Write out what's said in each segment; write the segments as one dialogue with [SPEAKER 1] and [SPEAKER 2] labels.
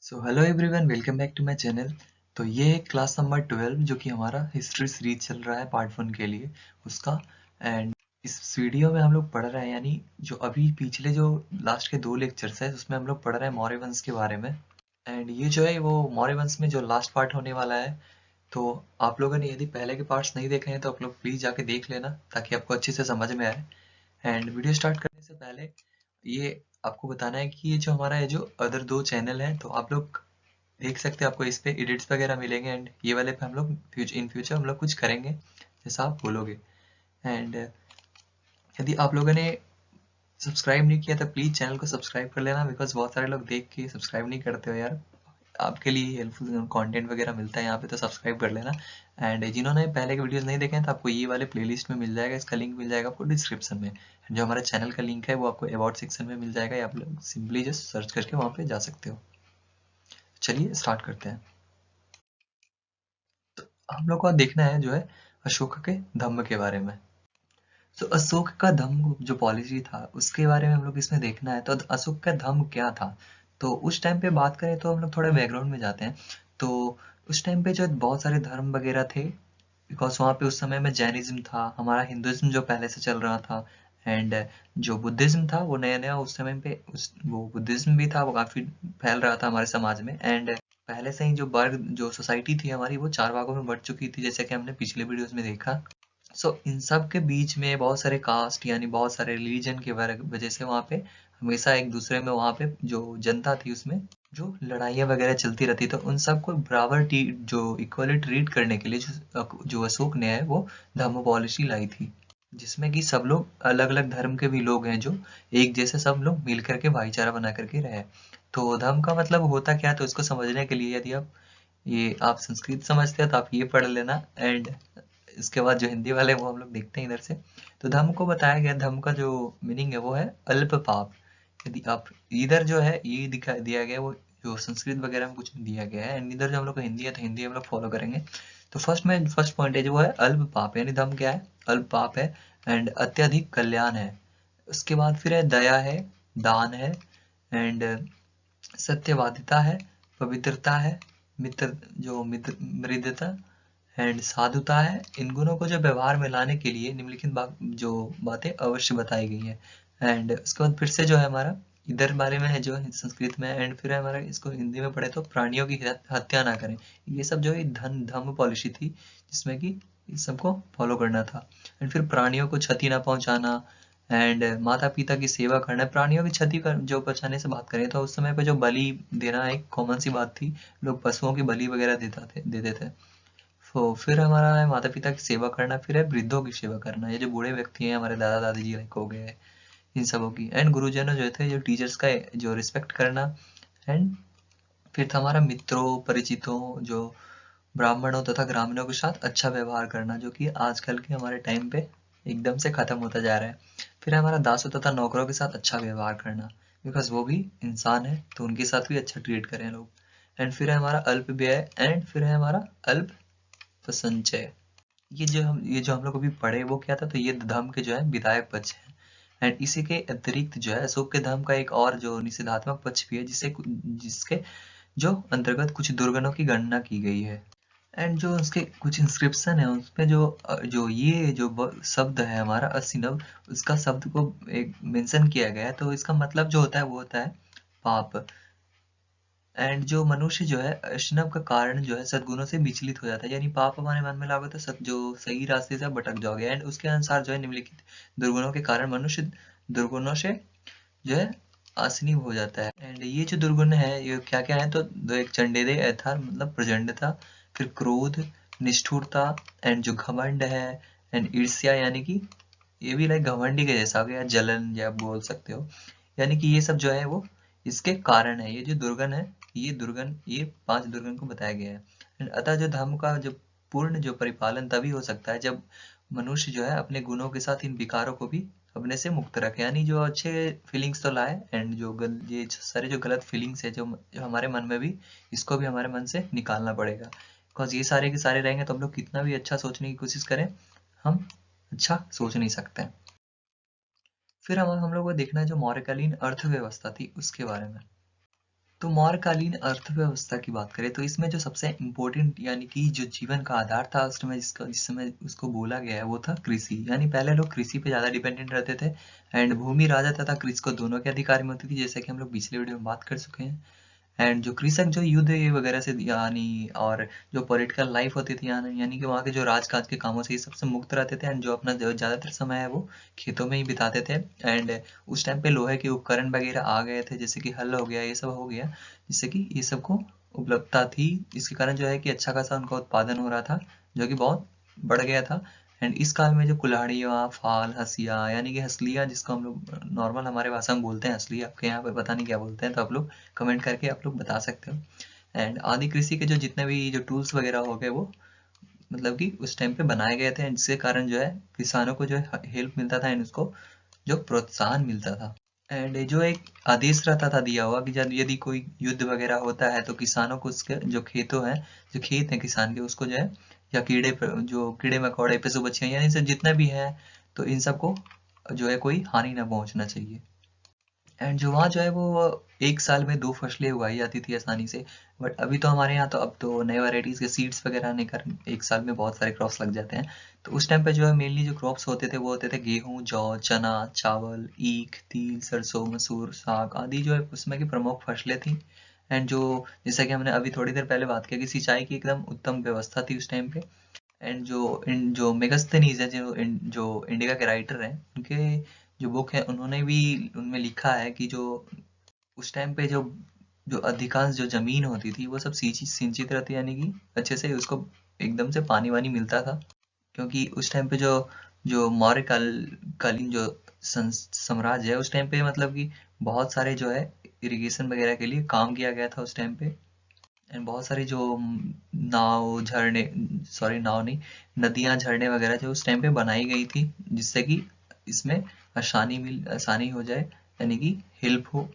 [SPEAKER 1] So hello everyone, welcome back to my channel. तो ये है क्लास नंबर 12 जो कि हमारा हिस्ट्री सीरीज चल रहा है पार्ट 1 के लिए उसका। एंड इस वीडियो में हम लोग पढ़ रहे हैं, यानी जो अभी पिछले जो लास्ट के 2 लेक्चर्स है उसमें हम लोग पढ़ रहे हैं मौर्य वंश के बारे में। एंड ये जो है वो मौर्य वंश में जो लास्ट पार्ट होने वाला है। तो आप लोगों ने यदि पहले के पार्ट्स नहीं देखे हैं तो आप लोग प्लीज़ जाके देख लेना ताकि आपको अच्छे से समझ में आए। एंड वीडियो स्टार्ट करने से पहले ये आपको बताना है कि ये जो हमारा है जो अदर 2 चैनल है तो आप लोग देख सकते हैं, आपको इस पे एडिट्स वगैरह मिलेंगे। एंड ये वाले पे हम लोग इन फ्यूचर हम लोग कुछ करेंगे जैसा आप बोलोगे। एंड यदि आप लोगों ने सब्सक्राइब नहीं किया तो प्लीज़ चैनल को सब्सक्राइब कर लेना, बिकॉज बहुत सारे लोग देख के सब्सक्राइब नहीं करते हो यार। आपके लिए हेल्पफुल कंटेंट वगैरह मिलता है यहाँ पे, तो सब्सक्राइब कर लेना। एंड जिन्होंने पहले के वीडियोस नहीं देखे हैं तो आपको ये वाले प्लेलिस्ट में मिल जाएगा, इसका लिंक मिल जाएगा आपको डिस्क्रिप्शन में। जो हमारे चैनल का लिंक है वो आपको अबाउट सेक्शन में मिल जाएगा, या आप लोग सिंपली जस्ट सर्च करके वहाँ पे जा सकते हो। चलिए स्टार्ट करते हैं। हम लोग को देखना है जो है अशोक के धम्म के बारे में। तो अशोक का धम्म जो पॉलिसी था उसके बारे में हम लोग इसमें देखना है। तो अशोक का धम्म क्या था, तो उस टाइम पे बात करें तो हम लोग थोड़ा बैकग्राउंड में जाते हैं। तो उस टाइम पे जो बहुत सारे धर्म वगैरह थे, बिकॉज वहाँ पे उस समय में जैनिज्म था, हमारा हिंदुइज्म जो पहले से चल रहा था। एंड जो बुद्धिज्म था वो नया नया उस समय पे वो बुद्धिज्म भी था, वो काफी फैल रहा था हमारे समाज में। एंड पहले से ही जो वर्ग जो सोसाइटी थी हमारी वो 4 भागों में बंट चुकी थी, जैसे कि हमने पिछले वीडियोस में देखा। इन सब के बीच में बहुत सारे कास्ट यानी बहुत सारे रिलीजन के वजह से वहाँ पे हमेशा एक दूसरे में वहाँ पे जो जनता थी उसमें जो लड़ाइयाँ वगैरह चलती रहती, तो उन सबको बराबर जो इक्वली ट्रीट करने के लिए जो अशोक ने है वो धम्म पॉलिसी लाई थी, जिसमें कि सब लोग अलग अलग धर्म के भी लोग हैं जो एक जैसे सब लोग मिल करके भाईचारा बना करके रहे। तो धर्म का मतलब होता क्या है, तो इसको समझने के लिए यदि आप संस्कृत समझते हैं तो आप ये पढ़ लेना। एंड इसके बाद जो हिंदी वाले हैं वो हम लोग देखते हैं इधर से। तो धम्म को बताया गया, धम्म का जो मीनिंग है वो है अल्प पाप। यदि आप इधर जो है ये दिखा दिया गया है, वो जो संस्कृत वगैरह में कुछ नहीं दिया गया है। एंड इधर जो हम लोग को हिंदी है तो हिंदी हम लोग फॉलो करेंगे। तो फर्स्ट पॉइंट है जो है अल्प पाप, यानी धम्म क्या है, अल्प पाप है। एंड अत्यधिक कल्याण है। उसके बाद फिर है दया है, दान है, एंड सत्यवादिता है, पवित्रता है, मित्र मृदता एंड साधुता है। इन गुणों को जो व्यवहार में लाने के लिए निम्नलिखित जो बातें अवश्य बताई गई है। एंड उसके बाद फिर से जो है हमारा इधर बारे में है जो संस्कृत में। एंड फिर है हमारा इसको हिंदी में पढ़े तो प्राणियों की हत्या ना करें। ये सब जो है धम्म पॉलिसी थी जिसमें कि इस सबको फॉलो करना था। एंड फिर प्राणियों को क्षति ना पहुंचाना, एंड माता पिता की सेवा करना। प्राणियों की क्षति कर जो बचाने से बात करें तो उस समय पे जो बलि देना एक कॉमन सी बात थी, लोग पशुओं की बलि वगैरह देते थे। तो फिर हमारा है माता पिता की सेवा करना, फिर है वृद्धों की सेवा करना, ये जो बूढ़े व्यक्ति हैं हमारे दादा दादी जी लाइक हो गए, इन सबों की। एंड गुरुजनों जो थे जो टीचर्स का जो रिस्पेक्ट करना। एंड फिर था हमारा मित्रों परिचितों जो ब्राह्मणों तथा ग्रामीणों के साथ अच्छा व्यवहार करना, जो कि आजकल के हमारे टाइम पे एकदम से खत्म होता जा रहा है। फिर है हमारा दासों तथा नौकरों के साथ अच्छा व्यवहार करना, बिकॉज वो भी इंसान है तो उनके साथ भी अच्छा ट्रीट करें लोग। एंड फिर है हमारा अल्प व्यय। एंड फिर है हमारा अल्प संचय। ये जो हम लोग अभी पढ़े वो क्या था, तो ये धम्म के जो है विधायक पक्ष है। एंड इसी के अतिरिक्त जो है अशोक के धम्म का एक और जो निषेधात्मक पक्ष भी है, जिसके जो अंतर्गत कुछ दुर्गुणों की गणना की गई है। एंड जो उसके कुछ इंस्क्रिप्शन है उसपे जो शब्द है हमारा असिनव, उसका शब्द को एक मेंशन किया गया है। तो इसका मतलब जो होता है वो होता है पाप। एंड जो मनुष्य जो है अशनव का कारण जो है सद्गुणों से विचलित हो जाता है, यानी पाप हमारे मन में लागो तो जो सही रास्ते से आप भटक जाओगे। एंड उसके अनुसार जो है निम्नलिखित दुर्गुणों के कारण मनुष्य दुर्गुणों से जो है आसनी हो जाता है। एंड ये जो दुर्गुण है ये क्या क्या है, तो दो एक चंडेदे यथा मतलब प्रचंडता, फिर क्रोध, निष्ठुरता, एंड जो घमंड है, एंड ईर्ष्या, यानी कि ये भी लाइक घमंडी के जैसा हो गया, जलन या बोल सकते हो। यानी कि ये सब जो है वो इसके कारण है। ये जो दुर्गुण है ये 5 दुर्गुण को बताया गया है। एंड अतः जो धर्म का जो पूर्ण जो परिपालन तभी हो सकता है जब मनुष्य जो है अपने गुणों के साथ इन विकारों को भी अपने से मुक्त रखे, यानी जो अच्छे फीलिंग्स तो लाए। एंड ये सारे जो गलत फीलिंग्स है जो हमारे मन में भी, इसको भी हमारे मन से निकालना पड़ेगा। बिकॉज ये सारे के सारे रहेंगे तो हम लोग कितना भी अच्छा सोचने की कोशिश करें, हम अच्छा सोच नहीं सकते। फिर हम लोग को देखना है जो मौर्यकालीन अर्थव्यवस्था थी उसके बारे में। तो मौर्यकालीन अर्थव्यवस्था की बात करें तो इसमें जो सबसे इम्पोर्टेंट यानी कि जो जीवन का आधार था उस समय जिसका जिस समय उसको बोला गया है वो था कृषि। यानी पहले लोग कृषि पे ज़्यादा डिपेंडेंट रहते थे एंड भूमि राजा तथा कृषि को दोनों के अधिकार में होती थी, जैसे कि हम लोग पिछले वीडियो में बात कर चुके हैं। एंड जो कृषक जो युद्ध ये वगैरह से यानी और जो पॉलिटिकल लाइफ होती थी यानी कि वहाँ के जो राजकाज के कामों से ये सबसे मुक्त रहते थे एंड जो अपना जो ज़्यादातर समय है वो खेतों में ही बिताते थे। एंड उस टाइम पे लोहे के उपकरण वगैरह आ गए थे, जैसे कि हल हो गया, ये सब हो गया, जिससे कि ये सबको उपलब्धता थी। इसके कारण जो है कि अच्छा खासा उनका उत्पादन हो रहा था, जो कि बहुत बढ़ गया था। एंड इस काल में जो कुल्हाड़ियाँ, फाल, हंसिया यानी कि हंसलियाँ जिसको हम लोग नॉर्मल हमारे भाषा में बोलते हैं हंसली, आपके यहाँ पे पता नहीं क्या बोलते हैं, तो आप लोग कमेंट करके आप लोग बता सकते हो। एंड आदि कृषि के जो जितने भी जो टूल्स वगैरह हो गए वो मतलब कि उस टाइम पे बनाए गए थे, जिसके कारण जो है किसानों को जो है हेल्प मिलता था एंड उसको जो प्रोत्साहन मिलता था। एंड जो एक आदेश रहता था दिया हुआ कि जब यदि कोई युद्ध वगैरह होता है तो किसानों को उसके जो खेतों हैं, जो खेत हैं किसान के, उसको जो है या जो कीड़े मकोड़े पशु पक्षी यानी सब जितना भी है, तो इन सबको जो है कोई हानि ना पहुंचना चाहिए। एंड जो वहाँ जो है वो एक साल में 2 फसलें उगाई जाती थी आसानी से। बट अभी तो हमारे यहाँ तो अब तो नए वैराइटीज़ के सीड्स वगैरह आने के कारण एक साल में बहुत सारे क्रॉप्स लग जाते हैं। तो उस टाइम पे जो है मेनली जो क्रॉप्स होते थे वो होते थे गेहूँ, जौ, चना, चावल, ईख, तिल, सरसों, मसूर, साग आदि जो है उसमें की प्रमुख फसलें थी। एंड जो जैसा कि हमने अभी थोड़ी देर पहले बात की कि सिंचाई की एकदम उत्तम व्यवस्था थी उस टाइम पे। एंड जो मेगास्थनीज है, जो इंडिका के राइटर हैं, उनके जो बुक है उन्होंने भी उनमें लिखा है कि जो उस टाइम पे जो जो अधिकांश जो जमीन होती थी वो सब सिंचित सिंचित रहती, यानी कि अच्छे से उसको एकदम से पानी वानी मिलता था। क्योंकि उस टाइम पे जो जो कालीन जो साम्राज्य है उस टाइम पे मतलब कि बहुत सारे जो है इरिगेशन वगैरह के लिए काम किया गया था उस टाइम पे। एंड बहुत सारी जो नाव झरने सॉरी नाव नहीं, नदियां झरने वगैरह जो उस टाइम पे बनाई गई थी, जिससे कि इसमें आसानी हो जाए, यानी कि हेल्प हो।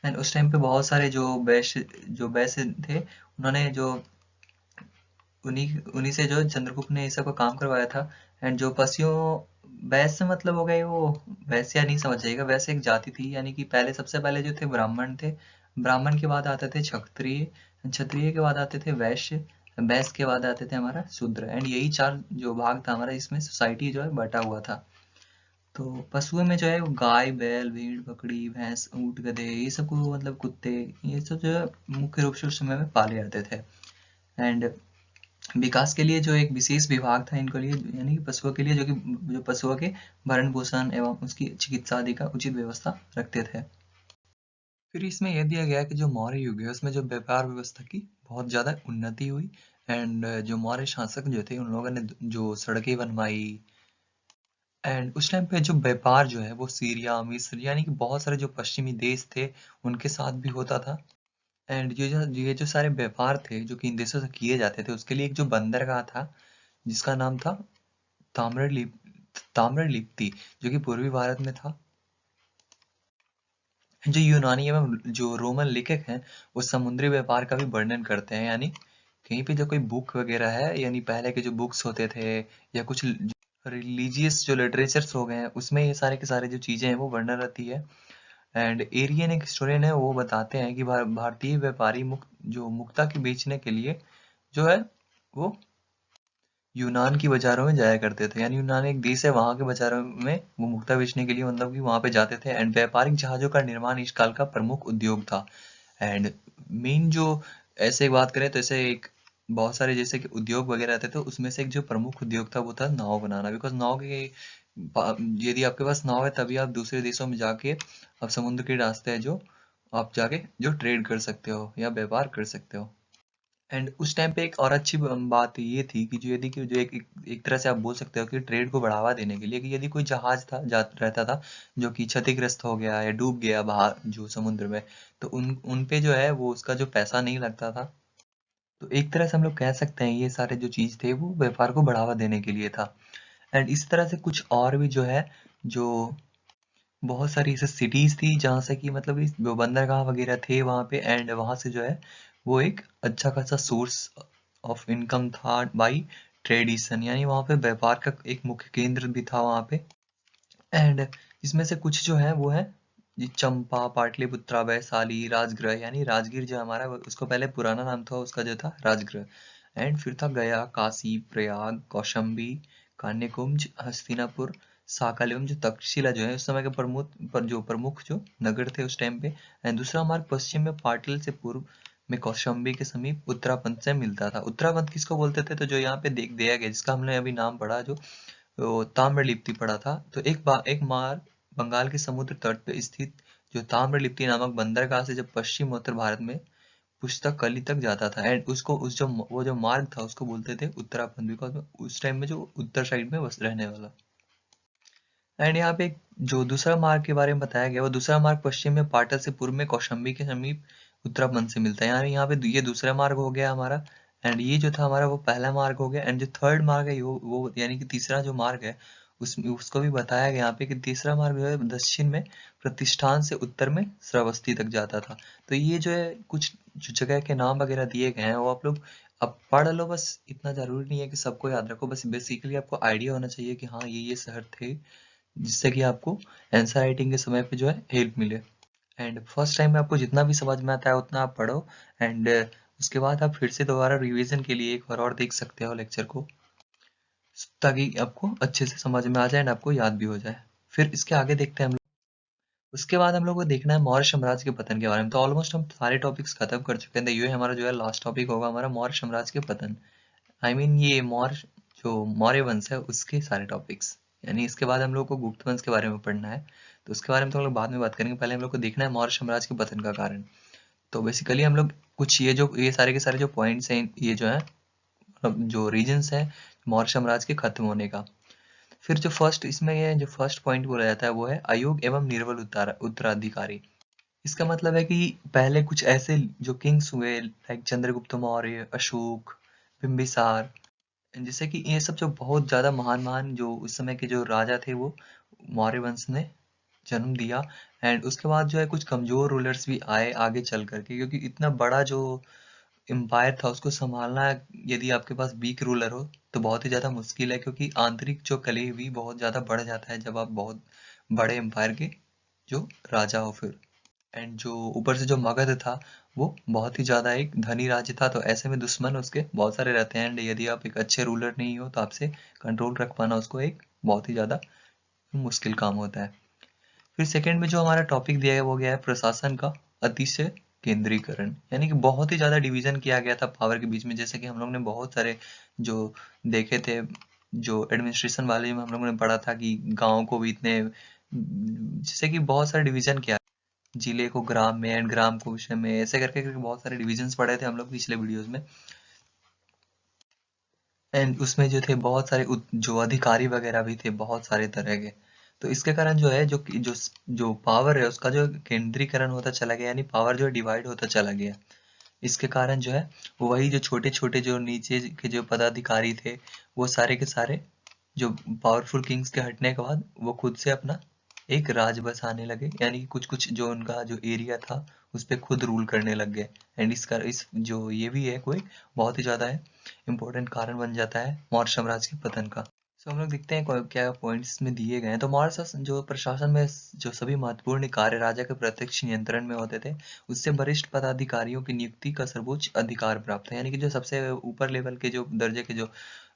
[SPEAKER 1] एंड उस टाइम पे बहुत सारे जो वैश्य थे, उन्होंने जो उन्हीं उन्हीं से जो चंद्रगुप्त ने ये सब का काम करवाया था। एंड जो पशुओं वैश्य मतलब हो गए वो, वैश्या नहीं समझ जाइएगा, वैसे एक जाति थी, यानी कि पहले सबसे पहले जो थे ब्राह्मण थे, ब्राह्मण के बाद आते थे क्षत्रिय, क्षत्रिय के बाद आते थे वैश्य, वैश्य के बाद आते थे हमारा शूद्र। एंड यही चार जो भाग था हमारा, इसमें सोसाइटी जो है बटा हुआ था। तो पशुओं में जो है वो गाय, बैल, भेड़, बकरी, भैंस, ऊंट, गधे, ये सब को मतलब कुत्ते, ये सब जो है मुख्य रूप से उस समय में पाले जाते थे। एंड विकास के लिए जो एक विशेष विभाग था इनके लिए, यानी कि पशुओं के लिए, जो कि जो पशुओं के भरण पोषण एवं उसकी चिकित्सा आदि का उचित व्यवस्था रखते थे। फिर इसमें यह दिया गया कि जो मौर्य युग है उसमें जो व्यापार व्यवस्था की बहुत ज्यादा उन्नति हुई। एंड जो मौर्य शासक जो थे उन लोगों ने जो सड़कें बनवाई। एंड उस टाइम पे जो व्यापार जो है वो सीरिया, मिस्र यानी कि बहुत सारे जो पश्चिमी देश थे उनके साथ भी होता था। एंड ये जो सारे व्यापार थे जो कि इन देशों से किए जाते थे, उसके लिए एक जो बंदरगाह था जिसका नाम था ताम्रलिप ताम्रलिप्ति, जो कि पूर्वी भारत में था। जो यूनानी एवं जो रोमन लेखक हैं वो समुद्री व्यापार का भी वर्णन करते हैं, यानी कहीं पे जो कोई बुक वगैरह है, यानी पहले के जो बुक्स होते थे या कुछ रिलीजियस जो लिटरेचर्स हो गए हैं उसमें ये सारे के सारे जो चीजें हैं वो वर्णन रहती है। एंड एरियन एक हिस्टोरियन है, वो बताते हैं कि भारतीय व्यापारी मुक्ता के बेचने के लिए जो है वो यूनान की बाजारों में जाया करते थे। यानी यूनान एक देश है, वहां के बाजारों में वो मुक्ता बेचने के लिए मतलब कि वहां पे जाते थे। एंड व्यापारिक जहाजों का निर्माण इस काल का प्रमुख उद्योग था। एंड मेन जो ऐसे बात करें तो ऐसे एक बहुत सारे जैसे कि उद्योग वगैरह थे, तो उसमें से एक जो प्रमुख उद्योग था वो था नाव बनाना। बिकॉज यदि आपके पास नाव है तभी आप दूसरे देशों में जाके आप समुद्र के रास्ते है जो आप जाके जो ट्रेड कर सकते हो या व्यापार कर सकते हो। एंड उस टाइम पे एक और अच्छी बात ये थी कि जो यदि कि जो एक तरह से आप बोल सकते हो कि ट्रेड को बढ़ावा देने के लिए, कि यदि कोई जहाज था रहता था जो कि क्षतिग्रस्त हो गया या डूब गया बाहर जो समुद्र में, तो उन पे जो है वो उसका जो पैसा नहीं लगता था। तो एक तरह से हम लोग कह सकते हैं ये सारे जो चीज थे वो व्यापार को बढ़ावा देने के लिए था। एंड इस तरह से कुछ और भी जो है, जो बहुत सारी ऐसे सिटीज थी जहाँ से कि मतलब इस वो बंदरगाह वगैरह थे वहाँ पे। एंड वहाँ से जो है वो एक अच्छा खासा सोर्स ऑफ इनकम था बाई ट्रेडिशन, यानी वहाँ पे व्यापार का एक मुख्य केंद्र भी था वहाँ पे। एंड इसमें से कुछ जो है वो है जी चंपा, पाटलिपुत्रा, वैशाली, राजगृह, यानी राजगीर जो हमारा उसको पहले पुराना नाम था उसका जो था राजगृह। एंड फिर था गया, काशी, प्रयाग, कौशंबी, कान्यकुंज, हस्तिनापुर, साकाल्यम, जो तक्षशिला जो है उस समय के प्रमुख जो नगर थे उस टाइम पे। एंड दूसरा मार्ग पश्चिम में पाटल से पूर्व में कौशंबी के समीप उत्तरापंथ से मिलता था। उत्तरापंथ किसको बोलते थे? तो जो यहाँ पे देख दिया गया जिसका हमने अभी नाम पढ़ा, जो ताम्रलिप्ति पढ़ा था, तो एक मार्ग बंगाल के समुद्र तट पर स्थित जो ताम्रलिप्ति नामक बंदरगाह से जब पश्चिम उत्तर भारत में पुस्तकली तक जाता था। एंड उसको उस जो वो जो मार्ग था उसको बोलते थे उत्तराखंड, बिकॉज उस टाइम में जो उत्तर साइड में बस रहने वाला। एंड यहाँ पे जो दूसरा मार्ग के बारे में बताया गया, वो दूसरा मार्ग पश्चिम में पाटल से पूर्व में कौशंबी के समीप उत्तराखंड से मिलता है। यानी यहाँ पे ये दूसरा मार्ग हो गया हमारा। एंड ये जो था हमारा वो पहला मार्ग हो गया। एंड जो थर्ड मार्ग है वो यानी कि तीसरा जो मार्ग है उसको भी बताया गया यहाँ पे कि तीसरा मार्ग जो है दक्षिण में प्रतिष्ठान से उत्तर में श्रावस्ती तक जाता था। तो ये जो है कुछ जो जगह के नाम वगैरह दिए गए हैं वो आप लोग अब पढ़ लो, बस इतना जरूरी नहीं है कि सबको याद रखो, बस बेसिकली आपको आइडिया होना चाहिए कि हाँ ये शहर थे, जिससे कि आपको आंसर राइटिंग के समय पे जो है हेल्प मिले। एंड फर्स्ट टाइम में आपको जितना भी समझ में आता है उतना आप पढ़ो। एंड उसके बाद आप फिर से दोबारा रिवीजन के लिए एक बार और देख सकते हो लेक्चर को, ताकि आपको अच्छे से समझ में आ जाए एंड आपको याद भी हो जाए। फिर इसके आगे देखते हैं हम लोग। उसके बाद हम लोग को देखना है मौर्य साम्राज्य के पतन के बारे में। तो ऑलमोस्ट हम सारे टॉपिक्स खत्म कर चुके हैं, तो ये हमारा जो है लास्ट टॉपिक होगा हमारा मौर्य साम्राज्य के पतन। ये मौर्य वंश है उसके सारे टॉपिक्स। यानी इसके बाद हम लोग को गुप्त वंश के बारे में पढ़ना है, तो उसके बारे में तो हम लोग बाद में बात करेंगे। पहले हम लोग को देखना है मौर्य साम्राज्य के पतन का कारण। तो बेसिकली हम लोग कुछ ये सारे के सारे जो पॉइंट्स हैं, ये जो है मतलब जो रीजंस है मौर्य साम्राज्य के खत्म होने का। फिर जो फर्स्ट इसमें ये जो फर्स्ट पॉइंट बोला जाता है वो है अयोग एवं निर्बल उत्तराधिकारी। इसका मतलब है कि पहले कुछ ऐसे जो किंग्स हुए लाइक चंद्रगुप्त मौर्य, अशोक, बिंबिसार, जैसे कि ये सब जो बहुत ज्यादा महान महान जो उस समय के जो राजा थे वो मौर्य वंश ने जन्म दिया। एंड उसके बाद जो है कुछ कमजोर रूलर्स भी आए आगे चल करके, क्योंकि इतना बड़ा जो एम्पायर था उसको संभालना, यदि आपके पास वीक रूलर हो तो बहुत ही ज्यादा मुश्किल है, क्योंकि आंतरिक जो कलह भी बहुत ज्यादा बढ़ जाता है जब आप बहुत बड़े एम्पायर के जो राजा हो फिर। एंड जो ऊपर से जो मगध था वो बहुत ही ज्यादा एक धनी राज्य था, तो ऐसे में दुश्मन उसके बहुत सारे रहते हैं। एंड यदि आप एक अच्छे रूलर नहीं हो तो आपसे कंट्रोल रख पाना उसको एक बहुत ही ज्यादा मुश्किल काम होता है। फिर सेकंड में जो हमारा टॉपिक दिया है वो गया है प्रशासन का अतिशय केंद्रीकरण। यानी कि बहुत ही ज्यादा डिवीजन किया गया था पावर के बीच में। जैसे कि हम लोग ने बहुत सारे जो देखे थे, जो एडमिनिस्ट्रेशन वाले में हम लोगों ने पढ़ा था कि गांव को भी इतने, जैसे कि बहुत सारे डिवीजन किया, जिले को ग्राम में एंड ग्राम को विषय में, ऐसे करके बहुत सारे डिविजन्स पढ़े थे हम लोग पिछले वीडियोस में। एंड उसमें जो थे बहुत सारे जो अधिकारी वगैरह भी थे बहुत सारे तरह के। तो इसके कारण जो है जो पावर है उसका जो केंद्रीकरण होता चला गया, यानी पावर जो है डिवाइड होता चला गया। इसके कारण जो है वही जो छोटे छोटे जो नीचे के जो पदाधिकारी थे वो सारे के सारे जो पावरफुल किंग्स के हटने के बाद वो खुद से अपना एक राज बसाने लगे, यानी कि कुछ कुछ जो उनका जो एरिया था उस पे खुद रूल करने लग गए। एंड इस जो ये भी है कोई बहुत ही ज्यादा है इम्पोर्टेंट कारण बन जाता है मौर्य साम्राज्य के पतन का। सो हम लोग देखते हैं क्या पॉइंट्स में दिए गए हैं। तो मौर्य जो प्रशासन में जो सभी महत्वपूर्ण कार्य राजा के प्रत्यक्ष नियंत्रण में होते थे, उससे वरिष्ठ पदाधिकारियों की नियुक्ति का सर्वोच्च अधिकार प्राप्त है। यानी कि जो सबसे ऊपर लेवल के जो दर्जे के जो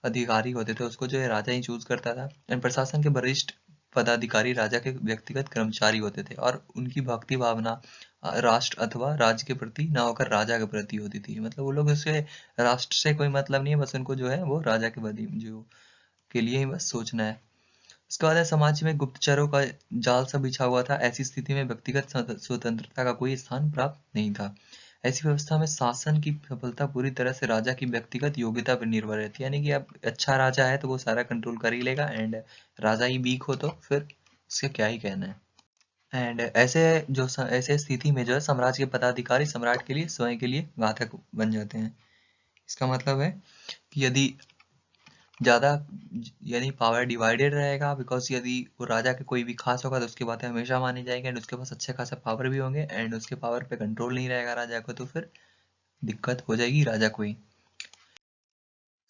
[SPEAKER 1] अधिकारी होते थे उसको जो है राजा ही चूज करता था। एंड प्रशासन के वरिष्ठ पदाधिकारी राजा के व्यक्तिगत कर्मचारी होते थे और उनकी भक्ति भावना राष्ट्र अथवा राज्य के प्रति ना होकर राजा के प्रति होती थी। मतलब वो लोग उससे राष्ट्र से कोई मतलब नहीं है, बस उनको जो है वो राजा के प्रति जो के लिए ही बस सोचना है। उसके बाद है समाज में गुप्तचरों का जाल सा बिछा हुआ था। ऐसी स्थिति में व्यक्तिगत स्वतंत्रता का कोई स्थान प्राप्त नहीं था। ऐसी व्यवस्था में शासन की सफलता पूरी तरह से राजा की व्यक्तिगत योग्यता पर निर्भर रहती है। यानी कि अब अच्छा राजा है तो वो सारा कंट्रोल कर ही लेगा, एंड राजा ही वीक हो तो फिर उसका क्या ही कहना है। एंड ऐसे स्थिति में जो है साम्राज्य के पदाधिकारी सम्राट के लिए स्वयं के लिए घातक बन जाते हैं। इसका मतलब है कि यदि ज्यादा यानी पावर डिवाइडेड रहेगा, बिकॉज यदि वो राजा के कोई भी खास होगा तो उसकी बातें हमेशा मानी जाएंगी एंड उसके पास अच्छे खासा पावर भी होंगे, एंड उसके पावर पे कंट्रोल नहीं रहेगा राजा को तो फिर दिक्कत हो जाएगी राजा को ही।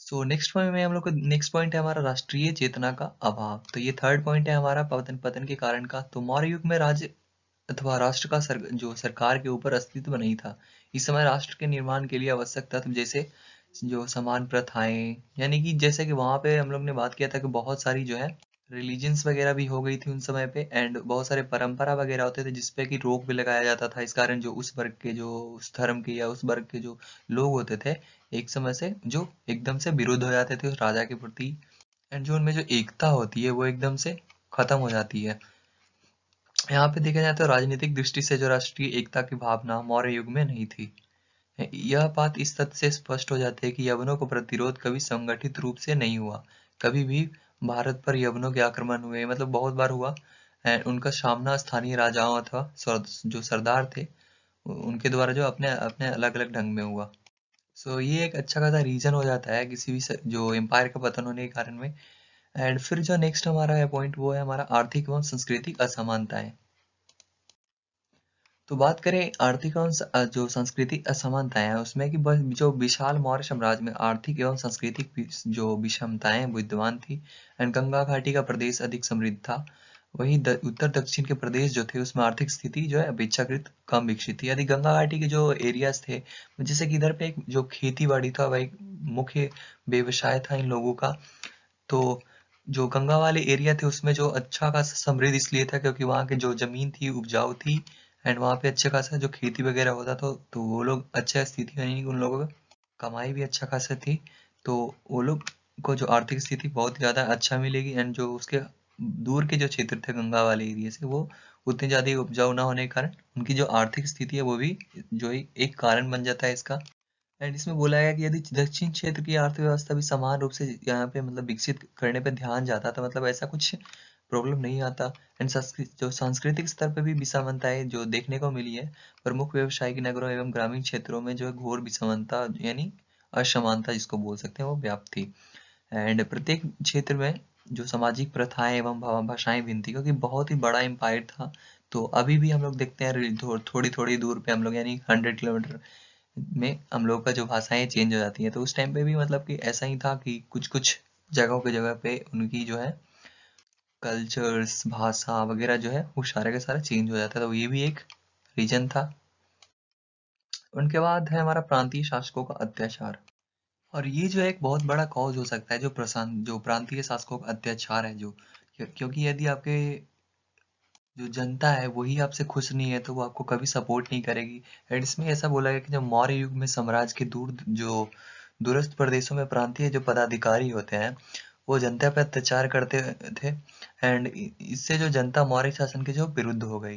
[SPEAKER 1] सो नेक्स्ट पॉइंट में हम लोग को नेक्स्ट पॉइंट है हमारा राष्ट्रीय चेतना का अभाव। तो ये थर्ड पॉइंट है हमारा पतन पतन के कारण का। तो मौर्य युग में राज्य अथवा राष्ट्र का जो सरकार के ऊपर अस्तित्व नहीं था। इस समय राष्ट्र के निर्माण के लिए आवश्यक तत्व जैसे जो समान प्रथाएं, यानी कि जैसे कि वहां पे हम लोग ने बात किया था कि बहुत सारी जो है रिलीजन्स वगैरह भी हो गई थी उन समय पे, एंड बहुत सारे परंपरा वगैरह होते थे जिसपे कि रोक भी लगाया जाता था। इस कारण जो उस वर्ग के, जो उस धर्म के या उस वर्ग के जो लोग होते थे, एक समय से जो एकदम से विरुद्ध हो जाते थे उस राजा के प्रति, एंड जो उनमें जो एकता होती है वो एकदम से खत्म हो जाती है। यहाँ पे देखा जाए तो राजनीतिक दृष्टि से जो राष्ट्रीय एकता की भावना मौर्य युग में नहीं थी। यह बात इस तथ्य से स्पष्ट हो जाती है कि यवनों को प्रतिरोध कभी संगठित रूप से नहीं हुआ। कभी भी भारत पर यवनों के आक्रमण हुए, मतलब बहुत बार हुआ, एंड उनका सामना स्थानीय राजाओं अथवा जो सरदार थे उनके द्वारा जो अपने अपने अलग अलग ढंग में हुआ। सो ये एक अच्छा खासा रीजन हो जाता है किसी भी जो एम्पायर का पतन होने के कारण में। एंड फिर जो नेक्स्ट हमारा है पॉइंट, वो है हमारा आर्थिक एवं सांस्कृतिक असमानताएं। तो बात करें आर्थिक एवं जो सांस्कृतिक असमानताएं हैं उसमें कि जो विशाल मौर्य साम्राज्य में आर्थिक एवं सांस्कृतिक जो विषमताएं विद्यमान थी, एंड गंगा घाटी का प्रदेश अधिक समृद्ध था, वहीं उत्तर दक्षिण के प्रदेश जो थे उसमें आर्थिक स्थिति जो है अपेक्षाकृत कम विकसित थी। यदि गंगा घाटी के जो एरियाज थे, जैसे कि इधर पे एक जो खेती बाड़ी था वह एक मुख्य व्यवसाय था इन लोगों का, तो जो गंगा वाले एरिया थे उसमें जो अच्छा खासा समृद्ध इसलिए था क्योंकि वहाँ की जो जमीन थी उपजाऊ थी, एंड वहाँ पे अच्छे खासा जो खेती वगैरह होता था, तो वो लोग अच्छा स्थिति यानी कि उन लोगों का कमाई भी अच्छा खासा थी, तो वो लोग को जो आर्थिक स्थिति बहुत ज़्यादा अच्छा मिलेगी। एंड जो उसके दूर के जो क्षेत्र थे गंगा वाले एरिया से, वो उतने ज़्यादा उपजाऊ ना होने के कारण उनकी जो आर्थिक स्थिति है वो भी जो एक कारण बन जाता है इसका। एंड इसमें बोला गया कि यदि दक्षिण क्षेत्र की अर्थव्यवस्था भी समान रूप से यहाँ पे मतलब विकसित करने पे ध्यान जाता तो मतलब ऐसा कुछ प्रॉब्लम नहीं आता। एंड जो सांस्कृतिक स्तर पे भी विषमताएं जो देखने को मिली है, प्रमुख व्यवसायिक नगरों एवं ग्रामीण क्षेत्रों में जो है घोर विषमता यानी असमानता जिसको बोल सकते हैं वो व्याप्त थी। एंड प्रत्येक क्षेत्र में जो सामाजिक प्रथाएं एवं भाषाएं भिन्न थी क्योंकि बहुत ही बड़ा एम्पायर था। तो अभी भी हम लोग देखते हैं थोड़ी थोड़ी दूर पे हम लोग यानी 100 किलोमीटर में हम लोग का जो भाषाएं चेंज हो जाती हैं, तो उस टाइम पे भी मतलब कि ऐसा ही था कि कुछ कुछ जगहों पे जगह पे उनकी जो है कल्चर्स भाषा वगैरह जो है वो सारे का सारा चेंज हो जाता है, तो ये भी एक रीजन था। उनके बाद है हमारा प्रांतीय शासकों का अत्याचार, और ये जो एक बहुत बड़ा कॉज हो सकता है जो प्रशांत जो प्रांतीय शासकों का अत्याचार है जो, क्योंकि यदि आपके जो जनता है वही आपसे खुश नहीं है तो वो आपको कभी सपोर्ट नहीं करेगी। एंड इसमें ऐसा बोला गया कि जब मौर्य युग में साम्राज्य के दूरस्थ प्रदेशों में प्रांतीय जो पदाधिकारी होते हैं वो जनता पर अत्याचार करते थे, एंड इससे जो जनता मौर्य शासन के जो विरुद्ध हो गई।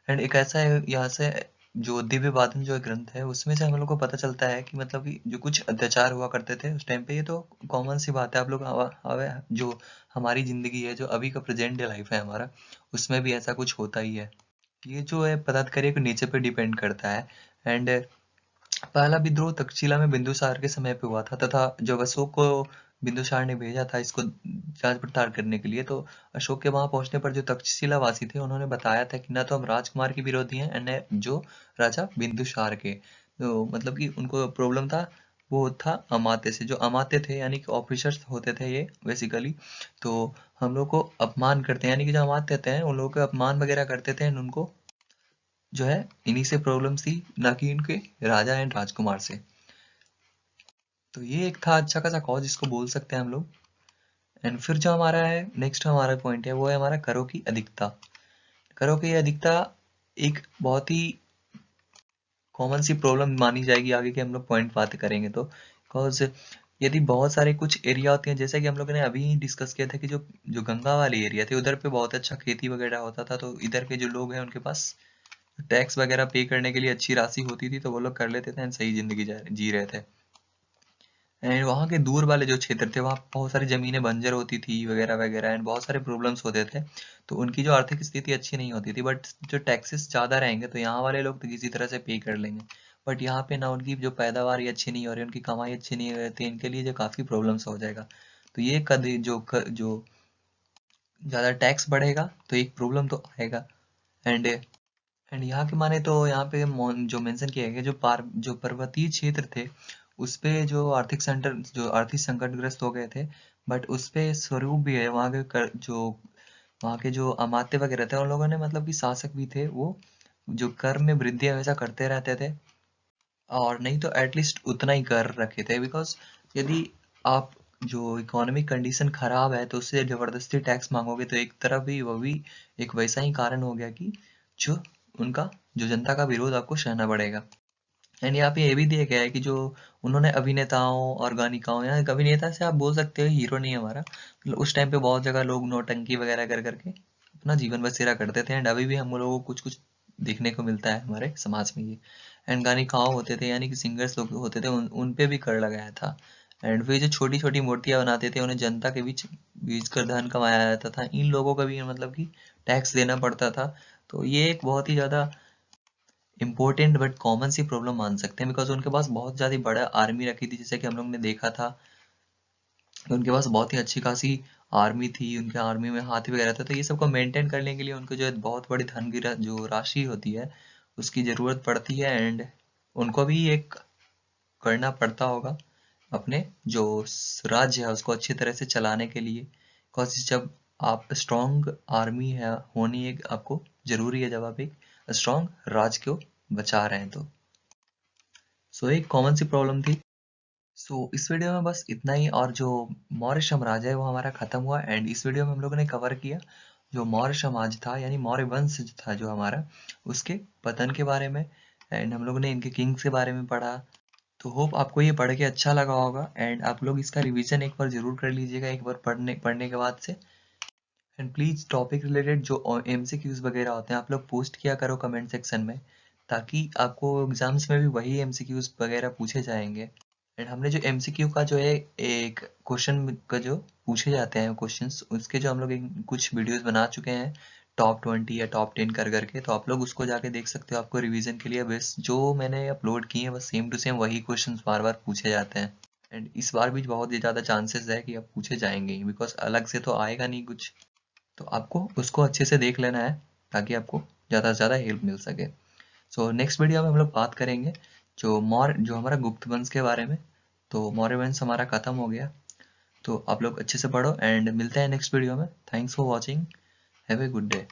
[SPEAKER 1] एंड एक ऐसा यहाँ से जो दिव्य बाधन जो ग्रंथ है उसमें से हम लोग को पता चलता है कि मतलब कि जो कुछ अत्याचार हुआ करते थे उस टाइम पे, ये तो कॉमन सी बात है। आप लोग जो हमारी जिंदगी है जो अभी का प्रेजेंट डे लाइफ है हमारा, उसमें भी ऐसा कुछ होता ही है। ये जो है पदाधिकारी को नीचे पे डिपेंड करता है। एंड पहला विद्रोह तक्षशिला में बिंदुसार के समय पे हुआ था, तथा जब अशोक को बिंदुसार ने भेजा था इसको जांच पड़ताल करने के लिए, तो अशोक के वहां पहुंचने पर जो तक्षशिला वासी थे उन्होंने बताया था कि ना तो हम राजकुमार के विरोधी हैं एंड न जो राजा बिंदुसार के। तो मतलब कि उनको प्रॉब्लम था वो था अमात्य से, जो अमात्य थे यानी कि ऑफिसर्स होते थे ये बेसिकली, तो हम लोग को अपमान करते हैं, यानी कि जो अमात्य थे उन लोगों का अपमान वगैरह करते थे, उनको जो है इन्हीं से प्रॉब्लम्स थी, ना कि इनके राजा एंड राजकुमार से। तो ये एक था अच्छा खासा कॉज जिसको बोल सकते हैं हम लोग। एंड फिर जो हमारा है नेक्स्ट हमारा पॉइंट है वो है हमारा करों की अधिकता। करों की अधिकता एक बहुत ही कॉमन सी प्रॉब्लम मानी जाएगी आगे के हम लोग पॉइंट बात करेंगे तो, बिकॉज यदि बहुत सारे कुछ एरिया होते हैं जैसे कि हम लोगों ने अभी ही डिस्कस किया था कि जो जो गंगा वाले एरिया थे उधर पे बहुत अच्छा खेती वगैरह होता था, तो इधर के जो लोग हैं उनके पास टैक्स वगैरह पे करने के लिए अच्छी राशि होती थी, तो वो लोग कर लेते थे एंड सही जिंदगी जी रहे थे। एंड वहाँ के दूर वाले जो क्षेत्र थे वहाँ बहुत सारी जमीनें बंजर होती थी वगैरह वगैरह, एंड बहुत सारे प्रॉब्लम्स होते थे, तो उनकी जो आर्थिक स्थिति अच्छी नहीं होती थी। बट जो टैक्सेस ज़्यादा रहेंगे तो यहाँ वाले लोग तो किसी तरह से पे कर लेंगे। बट यहाँ पे ना उनकी जो पैदावार ये अच्छी नहीं हो रही, उनकी कमाई अच्छी नहीं हो रही, तो इनके लिए जो काफ़ी प्रॉब्लम्स हो जाएगा। तो ये जो ज़्यादा टैक्स बढ़ेगा तो एक प्रॉब्लम तो आएगा। एंड एंड यहाँ के माने तो यहाँ पे जो मेंशन किया गया जो पर्वतीय क्षेत्र थे उस पे जो आर्थिक संकटग्रस्त हो गए थे, बट उस पे स्वरूप भी है वहाँ के जो वहाँ के जो अमात्य वगैरह थे उन लोगों ने मतलब कि शासक भी थे वो जो कर में वृद्धि हमेशा करते रहते थे, और नहीं तो एटलीस्ट उतना ही कर रखे थे, बिकॉज यदि आप जो इकोनॉमिक कंडीशन खराब है तो उससे जबरदस्ती टैक्स मांगोगे तो एक तरफ भी वो भी एक वैसा ही कारण हो गया कि जो उनका जो जनता का विरोध आपको सहना पड़ेगा। एंड यहाँ पे ये भी दिया गया है कि जो उन्होंने अभिनेताओं और गायिकाओं, या अभिनेता से आप बोल सकते हो, हीरो नहीं है हमारा, मतलब उस टाइम पे बहुत जगह लोग नौटंकी वगैरह कर करके अपना जीवन बसेरा करते थे, एंड अभी भी हम लोगों को कुछ कुछ देखने को मिलता है हमारे समाज में ये। एंड गायिकाओं होते थे, यानी कि सिंगर्स लोग होते थे, उन पे भी कर लगाया था। एंड वे जो छोटी छोटी मूर्तियां बनाते थे उन्हें जनता के बीच बीच कर धन कमाया जाता था, इन लोगों का भी मतलब कि टैक्स देना पड़ता था। तो ये एक बहुत ही ज्यादा इम्पोर्टेंट बट कॉमन सी प्रॉब्लम मान सकते हैं, बिकॉज उनके पास बहुत ज़्यादा बड़ा आर्मी रखी थी, जैसे कि हम लोग ने देखा था। उनके पास बहुत ही अच्छी खासी आर्मी थी, उनके आर्मी में हाथी वगैरह था, तो ये सबको मेंटेन करने के लिए उनको जो है बहुत बड़ी धन की जो राशि होती है उसकी ज़रूरत पड़ती है। एंड उनको भी एक करना पड़ता होगा अपने जो राज्य है उसको अच्छी तरह से चलाने के लिए, बिकॉज जब आप स्ट्रॉन्ग आर्मी है होनी एक आपको जरूरी है, जब आप एक स्ट्रॉन्ग राज्य को बचा रहे हैं तो। सो एक कॉमन सी प्रॉब्लम थी। सो इस वीडियो में बस इतना ही, और जो मौर्य साम्राज्य है वो हमारा खत्म हुआ, एंड इस वीडियो में हम लोगों ने कवर किया जो मौर्य समाज था, यानी मौर्य वंश जो था जो हमारा, उसके पतन के बारे में। एंड हम लोगों ने इनके किंग्स के बारे में पढ़ा। तो होप आपको ये पढ़ के अच्छा लगा होगा, एंड आप लोग इसका रिवीजन एक बार जरूर कर लीजिएगा एक बार पढ़ने पढ़ने के बाद से। एंड प्लीज टॉपिक रिलेटेड जो एमसीक्यूज वगैरह होते हैं आप लोग पोस्ट किया करो कमेंट सेक्शन में, ताकि आपको एग्जाम्स में भी वही एमसीक्यूज वगैरह पूछे जाएंगे। एंड हमने जो एमसीक्यू का जो है एक क्वेश्चन का जो पूछे जाते हैं क्वेश्चंस, उसके जो हम लोग कुछ वीडियोस बना चुके हैं टॉप 20 या टॉप 10 कर करके, तो आप लोग उसको जाके देख सकते हो। आपको रिवीजन के लिए बस जो मैंने अपलोड किए हैं बस सेम टू सेम वही क्वेश्चंस बार बार पूछे जाते हैं। एंड इस बार भी बहुत ही ज़्यादा चांसेस है कि अब पूछे जाएंगे ही, बिकॉज अलग से तो आएगा नहीं कुछ, तो आपको उसको अच्छे से देख लेना है ताकि आपको ज़्यादा से ज़्यादा हेल्प मिल सके। सो नेक्स्ट वीडियो में हम लोग बात करेंगे जो हमारा गुप्त वंश के बारे में। तो मौर्य वंश हमारा खत्म हो गया। तो आप लोग अच्छे से पढ़ो, एंड मिलते हैं नेक्स्ट वीडियो में। Thanks for watching. Have a good day.